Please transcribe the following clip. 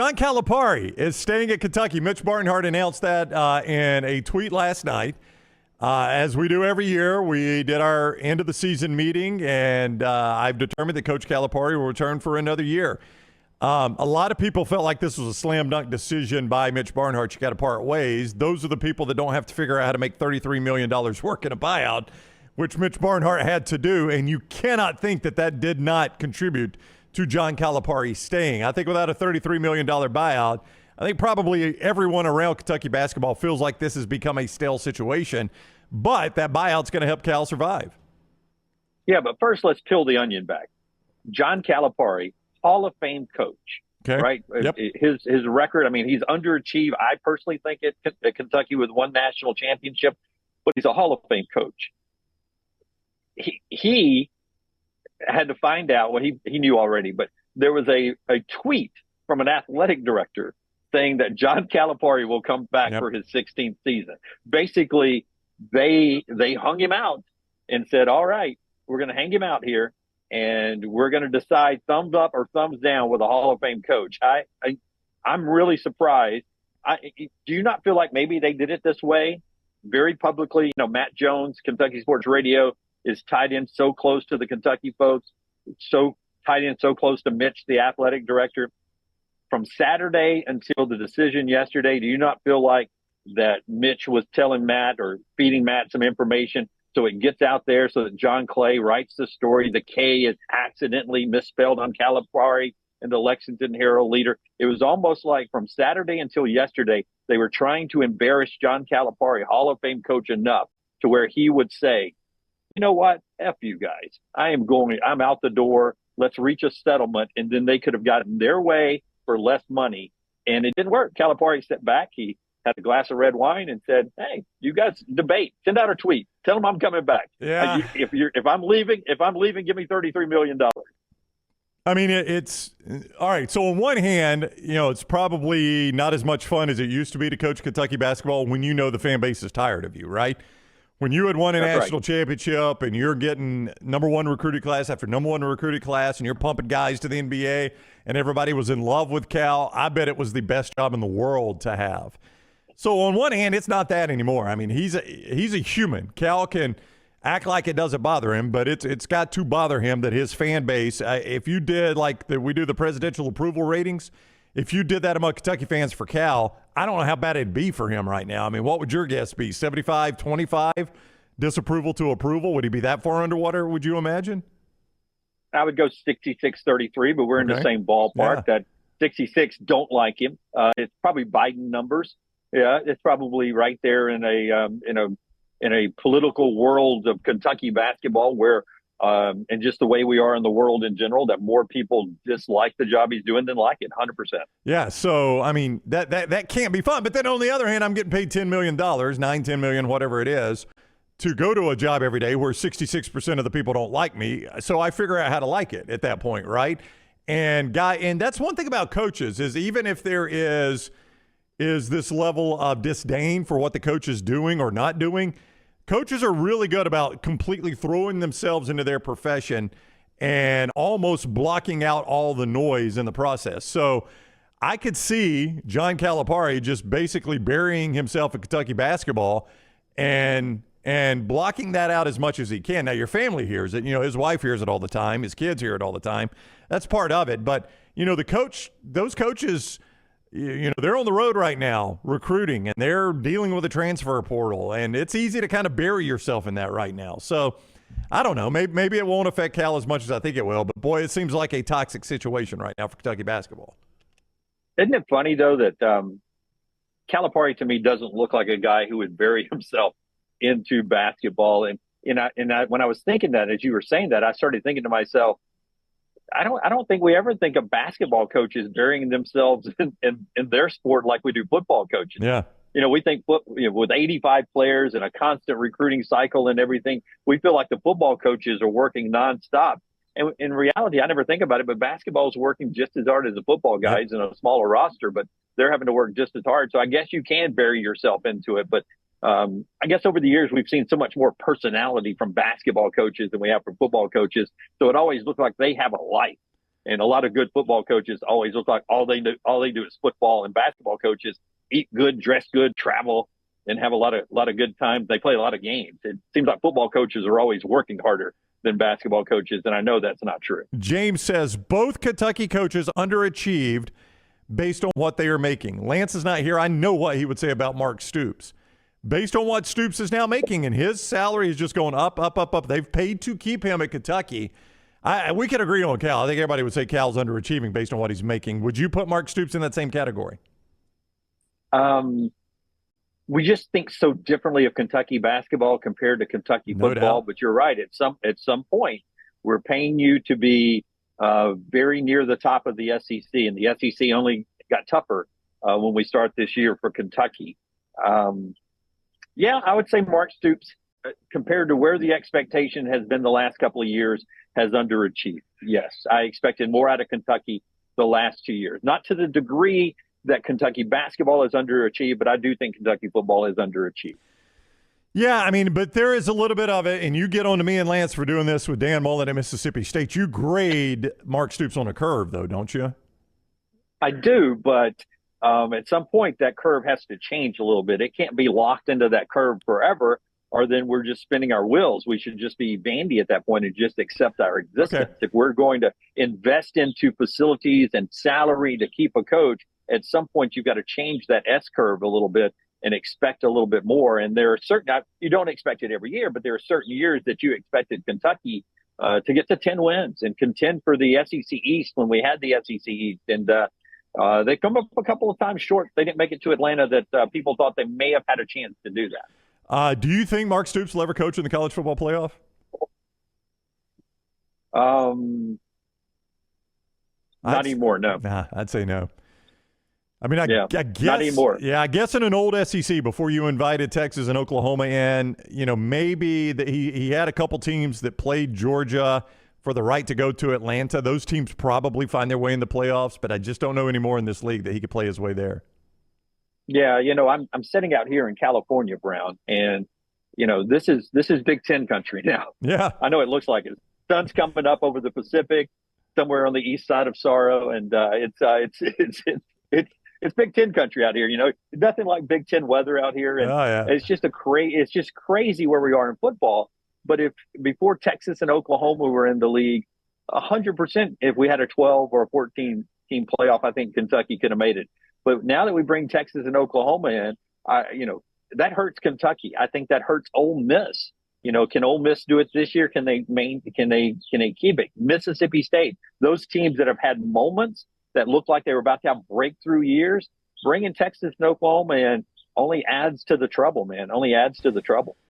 John Calipari is staying at Kentucky. Mitch Barnhart announced that in a tweet last night. As we do every year, we did our end of the season meeting, and I've determined that Coach Calipari will return for another year. A lot of people felt like this was a slam dunk decision by Mitch Barnhart. You got to part ways. Those are the people that don't have to figure out how to make $33 million work in a buyout, which Mitch Barnhart had to do, and you cannot think that that did not contribute to John Calipari staying. I think without a $33 million buyout, I think probably everyone around Kentucky basketball feels like this has become a stale situation, but that buyout's going to help Cal survive. Yeah, but first let's peel the onion back. John Calipari, Hall of Fame coach, okay, right? Yep. His record, I mean, he's underachieved. I personally think at Kentucky with one national championship, but he's a Hall of Fame coach. He had to find out what he knew already, but there was a tweet from an athletic director saying that John Calipari will come back for his 16th season. Basically, they hung him out and said, all right, we're going to hang him out here, and we're going to decide thumbs up or thumbs down with a Hall of Fame coach. I'm really surprised. Do you not feel like maybe they did it this way very publicly? You know, Matt Jones, Kentucky Sports Radio, is tied in so close to the Kentucky folks, so tied in so close to Mitch, the athletic director. From Saturday until the decision yesterday, do you not feel like that Mitch was telling Matt or feeding Matt some information so it gets out there so that John Clay writes the story? The K is accidentally misspelled on Calipari and the Lexington Herald Leader. It was almost like from Saturday until yesterday, they were trying to embarrass John Calipari, Hall of Fame coach, enough to where he would say, you know what? F you guys. I'm out the door. Let's reach a settlement. And then they could have gotten their way for less money. And it didn't work. Calipari stepped back. He had a glass of red wine and said, hey, you guys debate. Send out a tweet. Tell them I'm coming back. Yeah. If I'm leaving, give me $33 million. I mean, it's all right. So on one hand, you know, it's probably not as much fun as it used to be to coach Kentucky basketball when you know the fan base is tired of you, right? When you had won a national championship and you're getting number one recruited class after number one recruited class and you're pumping guys to the NBA and everybody was in love with Cal, I bet it was the best job in the world to have. So on one hand, it's not that anymore. I mean, he's a human. Cal can act like it doesn't bother him, but it's got to bother him that his fan base, if you did like we do the presidential approval ratings, if you did that among Kentucky fans for Cal, I don't know how bad it'd be for him right now. I mean, what would your guess be? 75-25 disapproval to approval? Would he be that far underwater, would you imagine? I would go 66-33, but we're in the same ballpark. Yeah. That 66 don't like him. It's probably Biden numbers. Yeah, it's probably right there in a political world of Kentucky basketball where and just the way we are in the world in general, that more people dislike the job he's doing than like it, 100%. Yeah, so, I mean, that can't be fun. But then on the other hand, I'm getting paid $10 million, $10 million, whatever it is, to go to a job every day where 66% of the people don't like me. So I figure out how to like it at that point, right? And that's one thing about coaches is even if there is this level of disdain for what the coach is doing or not doing, coaches are really good about completely throwing themselves into their profession and almost blocking out all the noise in the process. So I could see John Calipari just basically burying himself in Kentucky basketball and blocking that out as much as he can. Now, your family hears it. You know, his wife hears it all the time. His kids hear it all the time. That's part of it. But, you know, those coaches – you know, they're on the road right now recruiting, and they're dealing with a transfer portal, and it's easy to kind of bury yourself in that right now. So I don't know. Maybe it won't affect Cal as much as I think it will, but boy, it seems like a toxic situation right now for Kentucky basketball. Isn't it funny, though, that Calipari to me doesn't look like a guy who would bury himself into basketball? And when I was thinking that, as you were saying that, I started thinking to myself, I don't think we ever think of basketball coaches burying themselves in their sport like we do football coaches. Yeah. You know, we think with 85 players and a constant recruiting cycle and everything, we feel like the football coaches are working nonstop. And in reality, I never think about it, but basketball is working just as hard as the football guys in a smaller roster, but they're having to work just as hard. So I guess you can bury yourself into it. But I guess over the years, we've seen so much more personality from basketball coaches than we have from football coaches. So it always looks like they have a life. And a lot of good football coaches always look like all they do is football, and basketball coaches eat good, dress good, travel, and have a lot of good times. They play a lot of games. It seems like football coaches are always working harder than basketball coaches, and I know that's not true. James says both Kentucky coaches underachieved based on what they are making. Lance is not here. I know what he would say about Mark Stoops. Based on what Stoops is now making, and his salary is just going up, up, up, up. They've paid to keep him at Kentucky. We can agree on Cal. I think everybody would say Cal's underachieving based on what he's making. Would you put Mark Stoops in that same category? We just think so differently of Kentucky basketball compared to Kentucky football. But you're right. At some point, we're paying you to be very near the top of the SEC, and the SEC only got tougher when we start this year for Kentucky. I would say Mark Stoops, compared to where the expectation has been the last couple of years, has underachieved. Yes, I expected more out of Kentucky the last 2 years. Not to the degree that Kentucky basketball has underachieved, but I do think Kentucky football has underachieved. Yeah, I mean, but there is a little bit of it, and you get on to me and Lance for doing this with Dan Mullen at Mississippi State. You grade Mark Stoops on a curve, though, don't you? I do, but at some point that curve has to change a little bit. It can't be locked into that curve forever, or then we're just spinning our wheels. We should just be Vandy at that point and just accept our existence. Okay. If we're going to invest into facilities and salary to keep a coach, at some point you've got to change that S curve a little bit and expect a little bit more. And there are certain, you don't expect it every year, but there are certain years that you expected Kentucky to get to 10 wins and contend for the SEC East when we had the SEC East. And they come up a couple of times short. They didn't make it to Atlanta that people thought they may have had a chance to do that. Do you think Mark Stoops will ever coach in the college football playoff? Not anymore, no. Nah, I'd say no. I mean, I guess not anymore. Yeah, I guess in an old SEC before you invited Texas and Oklahoma in, maybe he had a couple teams that played Georgia for the right to go to Atlanta. Those teams probably find their way in the playoffs, but I just don't know anymore in this league that he could play his way there. Yeah, I'm sitting out here in California, Brown, and this is Big Ten country now. Yeah, I know it looks like it. Sun's coming up over the Pacific, somewhere on the east side of Sorrow, and it's Big Ten country out here. Nothing like Big Ten weather out here, and it's just crazy where we are in football. But if before Texas and Oklahoma were in the league, 100%, if we had a 12 or a 14 team playoff, I think Kentucky could have made it. But now that we bring Texas and Oklahoma in, that hurts Kentucky. I think that hurts Ole Miss. Can Ole Miss do it this year? Can they keep it? Mississippi State, those teams that have had moments that look like they were about to have breakthrough years, bringing Texas and Oklahoma in only adds to the trouble, man. Only adds to the trouble.